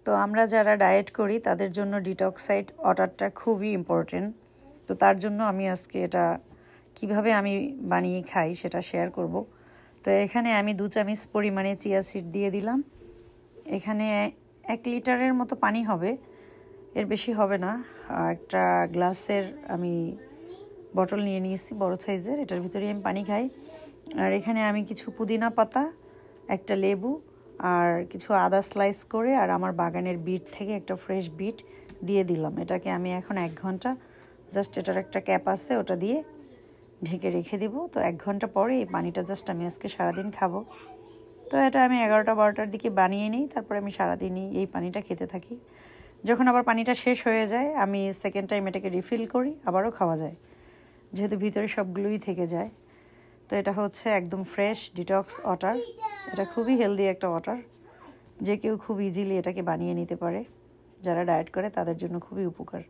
তো আমরা যারা ডায়েট করি তাদের জন্য ডিটক্সাইড ওয়াটারটা খুবই ইম্পর্টেন্ট। তো তার জন্য আমি আজকে এটা কিভাবে আমি বানিয়ে খাই সেটা শেয়ার করব। তো এখানে আমি 2 চামচ পরিমাণে চিয়া সিড দিয়ে দিলাম। এখানে 1 লিটারের মতো পানি হবে, এর বেশি হবে না। একটা গ্লাসের আমি বটল নিয়ে নিয়েছি বড় সাইজের, এটার ভিতরে আমি পানি খাই। আর এখানে আমি কিছু পুদিনা পাতা, একটা লেবু আর কিছু আদা স্লাইস করে আর আমার বাগানের বিট থেকে একটা ফ্রেশ বিট দিয়ে দিলাম। এটাকে আমি এখন 1 ঘন্টা জাস্ট, এটার একটা ক্যাপ আছে ওটা দিয়ে ঢেকে রেখে দিব। তো 1 ঘন্টা পরে এই পানিটা জাস্ট আমি আজকে সারাদিন খাবো। তো এটা আমি 11টা-12টার দিকে বানিয়ে নিই, তারপরে আমি সারাদিনই এই পানিটা খেতে থাকি। যখন আবার পানিটা শেষ হয়ে যায় আমি সেকেন্ড টাইম এটাকে রিফিল করি, আবারও খাওয়া যায়, যেহেতু ভিতরে সবগুলোই থেকে যায়। তো এটা হচ্ছে একদম ফ্রেশ ডিটক্স ওয়াটার। এটা খুবই হেলদি একটা ওয়াটার, যে কেউ খুব ইজিলি এটাকে বানিয়ে নিতে পারে। যারা ডায়েট করে তাদের জন্য খুবই উপকার।